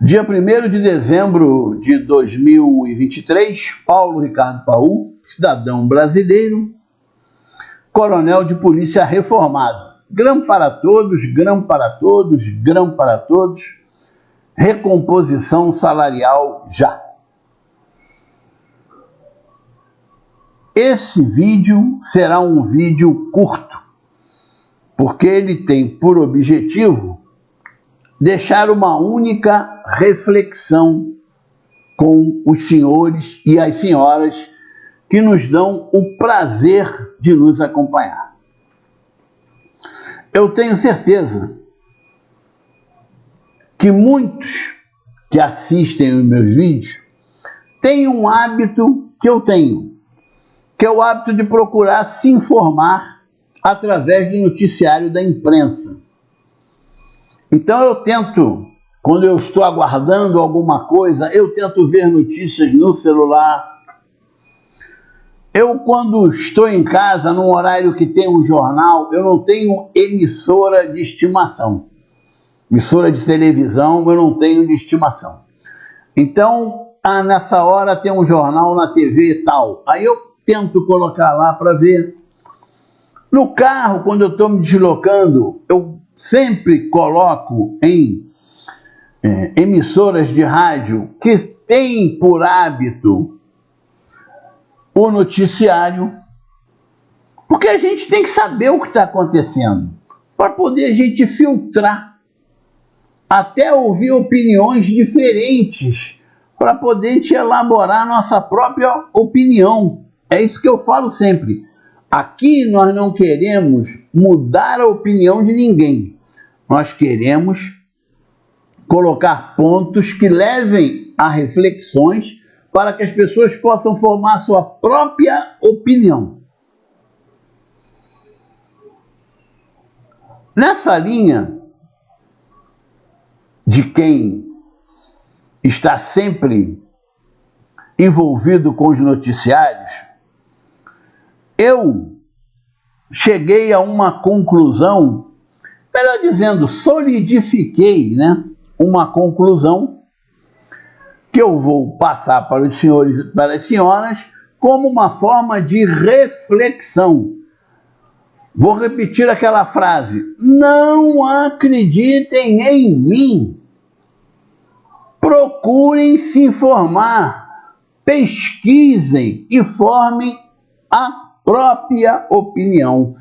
Dia 1º de dezembro de 2023, Paulo Ricardo Paul, cidadão brasileiro, coronel de polícia reformado. Grão para todos, grão para todos, grão para todos. Recomposição salarial já. Esse vídeo será um vídeo curto, porque ele tem por objetivo deixar uma única reflexão com os senhores e as senhoras que nos dão o prazer de nos acompanhar. Eu tenho certeza que muitos que assistem os meus vídeos têm um hábito que eu tenho, que é o hábito de procurar se informar através do noticiário da imprensa. Então eu tento, quando eu estou aguardando alguma coisa, eu tento ver notícias no celular. Eu, quando estou em casa, num horário que tem um jornal, eu não tenho emissora de estimação. Emissora de televisão eu não tenho de estimação. Então, nessa hora tem um jornal na TV e tal. Aí eu tento colocar lá para ver. No carro, quando eu estou me deslocando, eu sempre coloco em emissoras de rádio que têm por hábito o noticiário, porque a gente tem que saber o que está acontecendo, para poder a gente filtrar, até ouvir opiniões diferentes, para poder a gente elaborar nossa própria opinião. É isso que eu falo sempre. Aqui nós não queremos mudar a opinião de ninguém. Nós queremos colocar pontos que levem a reflexões para que as pessoas possam formar sua própria opinião. Nessa linha de quem está sempre envolvido com os noticiários, eu cheguei a uma conclusão, melhor dizendo, solidifiquei, uma conclusão que eu vou passar para os senhores e para as senhoras como uma forma de reflexão. Vou repetir aquela frase: não acreditem em mim. Procurem se informar, pesquisem e formem a própria opinião.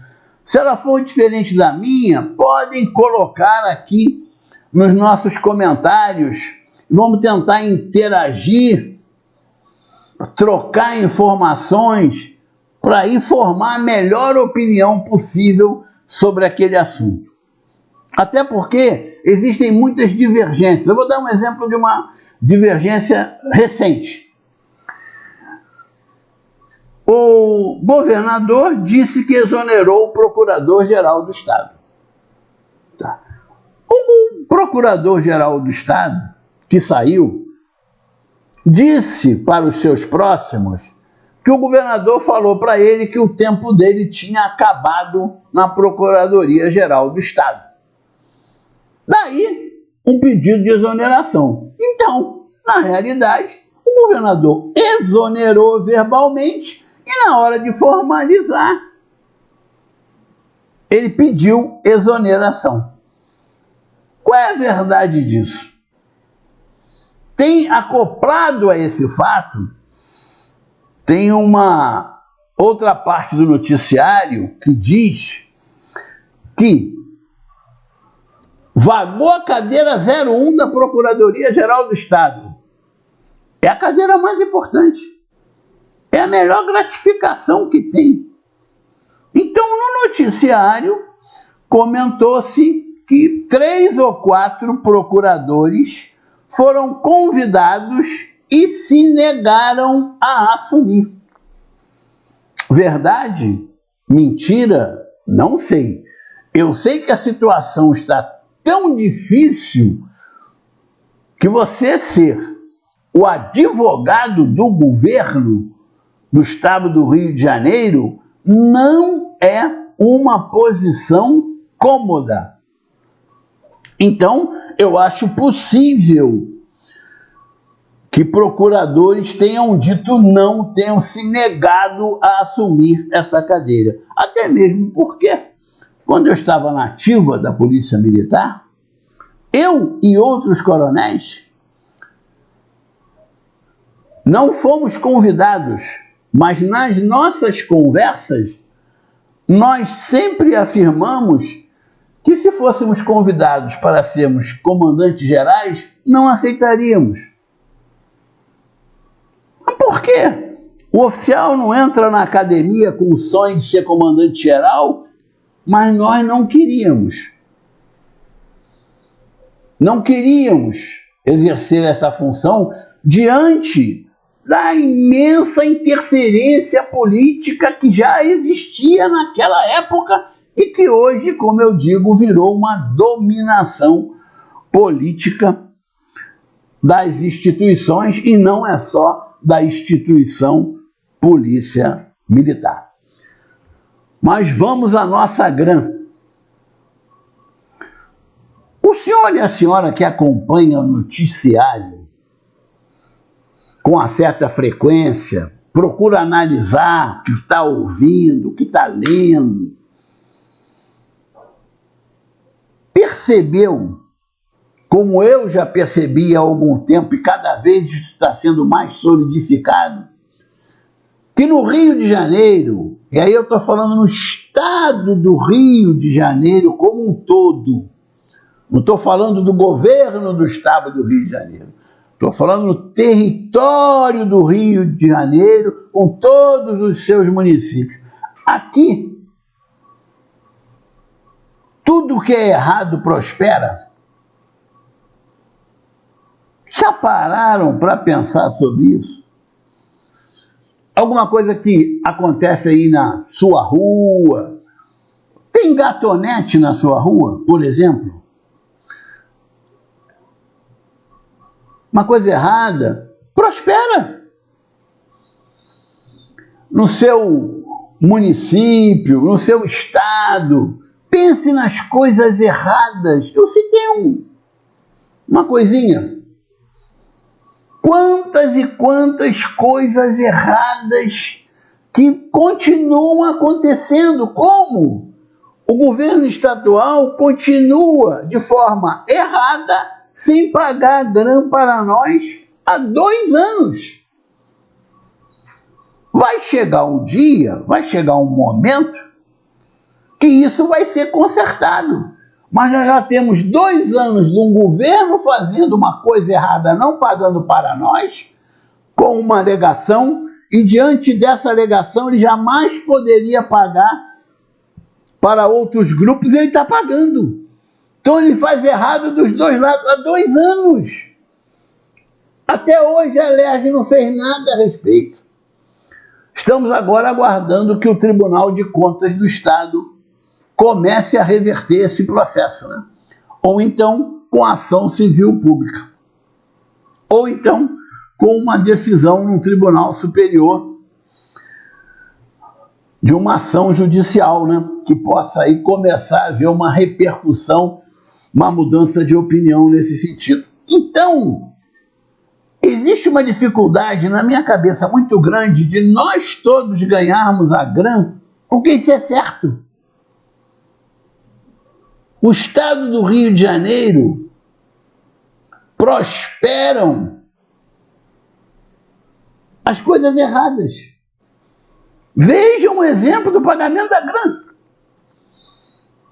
Se ela for diferente da minha, podem colocar aqui nos nossos comentários. Vamos tentar interagir, trocar informações para aí formar a melhor opinião possível sobre aquele assunto. Até porque existem muitas divergências. Eu vou dar um exemplo de uma divergência recente. O governador disse que exonerou o procurador-geral do Estado. O procurador-geral do Estado, que saiu, disse para os seus próximos que o governador falou para ele que o tempo dele tinha acabado na Procuradoria-Geral do Estado. Daí, um pedido de exoneração. Então, na realidade, o governador exonerou verbalmente e na hora de formalizar, ele pediu exoneração. Qual é a verdade disso? Tem acoplado a esse fato, tem uma outra parte do noticiário que diz que vagou a cadeira 01 da Procuradoria-Geral do Estado. É a cadeira mais importante. É a melhor gratificação que tem. Então, no noticiário, comentou-se que 3 ou 4 procuradores foram convidados e se negaram a assumir. Verdade? Mentira? Não sei. Eu sei que a situação está tão difícil que você ser o advogado do governo do Estado do Rio de Janeiro não é uma posição cômoda. Então, eu acho possível que procuradores tenham dito não, tenham se negado a assumir essa cadeira. Até mesmo porque, quando eu estava na ativa da Polícia Militar, eu e outros coronéis não fomos convidados, mas nas nossas conversas, nós sempre afirmamos que se fôssemos convidados para sermos comandantes gerais, não aceitaríamos. Por quê? O oficial não entra na academia com o sonho de ser comandante-geral, mas nós não queríamos. Não queríamos exercer essa função diante da imensa interferência política que já existia naquela época e que hoje, como eu digo, virou uma dominação política das instituições, e não é só da instituição Polícia Militar. Mas vamos à nossa GRAM. O senhor e a senhora que acompanham o noticiário com uma certa frequência, procura analisar o que está ouvindo, o que está lendo, percebeu, como eu já percebi há algum tempo, e cada vez isso está sendo mais solidificado, que no Rio de Janeiro, e aí eu estou falando no estado do Rio de Janeiro como um todo, não estou falando do governo do estado do Rio de Janeiro, estou falando no território do Rio de Janeiro, com todos os seus municípios. Aqui, tudo que é errado prospera. Já pararam para pensar sobre isso? Alguma coisa que acontece aí na sua rua? Tem gatonete na sua rua, por exemplo? Uma coisa errada prospera. No seu município, no seu estado, pense nas coisas erradas. Eu citei uma coisinha. Quantas e quantas coisas erradas que continuam acontecendo. Como o governo estadual continua de forma errada, sem pagar GRAM para nós há 2 anos. Vai chegar um dia, vai chegar um momento que isso vai ser consertado. Mas nós já temos 2 anos de um governo fazendo uma coisa errada, não pagando para nós, com uma alegação, e diante dessa alegação ele jamais poderia pagar para outros grupos, ele está pagando. Então ele faz errado dos 2 lados há 2 anos. Até hoje a LERJ não fez nada a respeito. Estamos agora aguardando que o Tribunal de Contas do Estado comece a reverter esse processo, né? Ou então com ação civil pública, ou então com uma decisão no Tribunal Superior de uma ação judicial, né? Que possa aí começar a haver uma repercussão, uma mudança de opinião nesse sentido. Então, existe uma dificuldade na minha cabeça muito grande de nós todos ganharmos a GRAM, porque isso é certo. O estado do Rio de Janeiro prosperam as coisas erradas. Vejam o exemplo do pagamento da GRAM.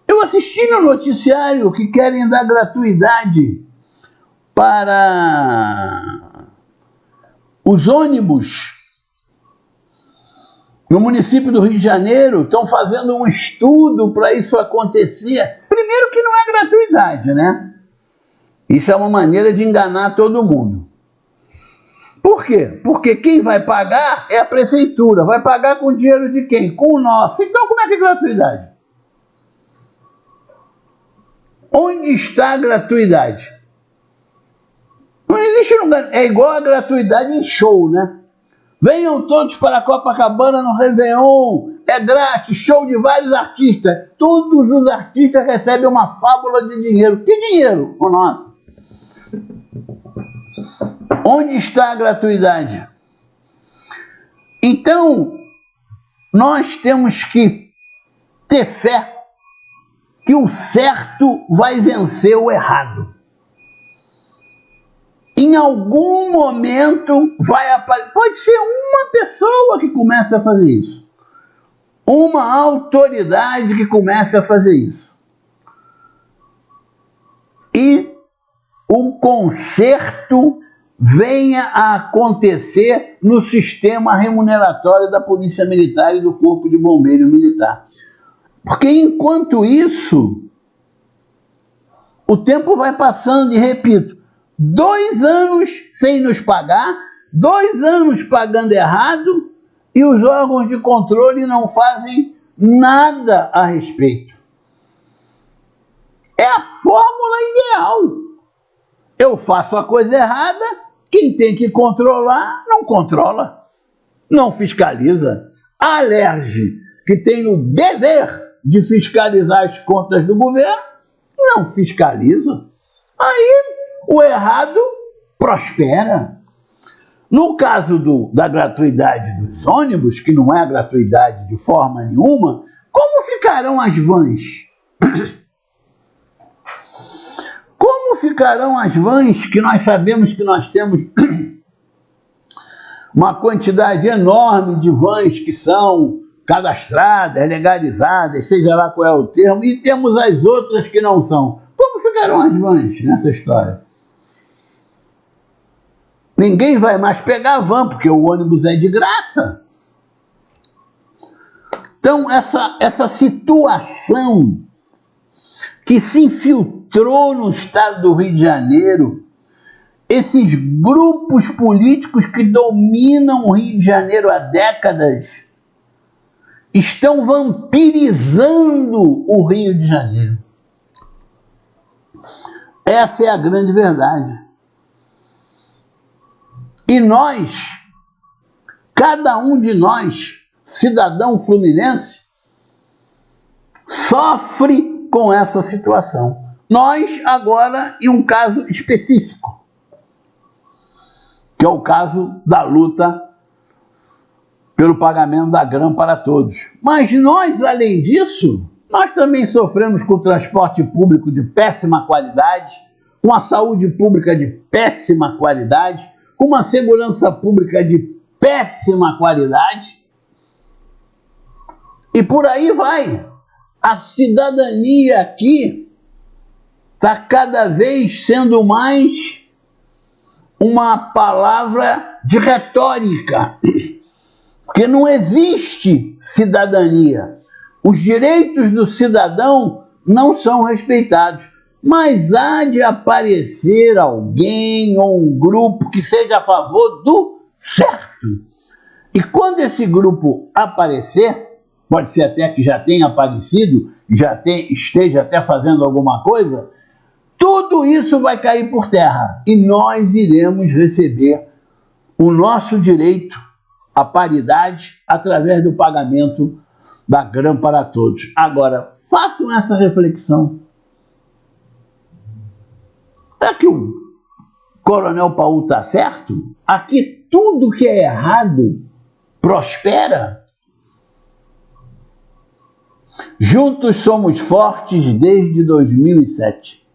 Eu assisti no noticiário que querem dar gratuidade para os ônibus no município do Rio de Janeiro, estão fazendo um estudo para isso acontecer. Primeiro que não é gratuidade, né? Isso é uma maneira de enganar todo mundo. Por quê? Porque quem vai pagar é a prefeitura. Vai pagar com o dinheiro de quem? Com o nosso. Então como é que é gratuidade? Onde está a gratuidade? Não existe lugar. É igual a gratuidade em show, né? Venham todos para a Copacabana no Réveillon. É grátis, show de vários artistas. Todos os artistas recebem uma fábula de dinheiro. Que dinheiro? O nosso. Onde está a gratuidade? Então, nós temos que ter fé que o certo vai vencer o errado. Em algum momento vai aparecer, pode ser uma pessoa que comece a fazer isso, uma autoridade que comece a fazer isso, e o conserto venha a acontecer no sistema remuneratório da Polícia Militar e do Corpo de Bombeiros Militar. Porque enquanto isso, o tempo vai passando e, repito, 2 anos sem nos pagar, 2 anos pagando errado, e os órgãos de controle não fazem nada a respeito. É a fórmula ideal. Eu faço a coisa errada, quem tem que controlar, não controla, não fiscaliza. A Alerj, que tem o dever de fiscalizar as contas do governo, não fiscaliza. Aí o errado prospera. No caso da gratuidade dos ônibus, que não é gratuidade de forma nenhuma, como ficarão as vans? Como ficarão as vans, que nós sabemos que nós temos uma quantidade enorme de vans que são cadastradas, legalizadas, seja lá qual é o termo, e temos as outras que não são. Como ficarão as vans nessa história? Ninguém vai mais pegar a van, porque o ônibus é de graça. Então, essa situação que se infiltrou no estado do Rio de Janeiro, esses grupos políticos que dominam o Rio de Janeiro há décadas, estão vampirizando o Rio de Janeiro. Essa é a grande verdade. E nós, cada um de nós, cidadão fluminense, sofre com essa situação. Nós, agora, em um caso específico, que é o caso da luta pelo pagamento da grana para todos. Mas nós, além disso, nós também sofremos com o transporte público de péssima qualidade, com a saúde pública de péssima qualidade, com uma segurança pública de péssima qualidade, e por aí vai. A cidadania aqui está cada vez sendo mais uma palavra de retórica, porque não existe cidadania. Os direitos do cidadão não são respeitados. Mas há de aparecer alguém ou um grupo que seja a favor do certo. E quando esse grupo aparecer, pode ser até que já tenha aparecido, esteja até fazendo alguma coisa, tudo isso vai cair por terra e nós iremos receber o nosso direito à paridade através do pagamento da grana para todos. Agora, façam essa reflexão. Será que o Coronel Paul está certo? Aqui tudo que é errado prospera. Juntos somos fortes desde 2007.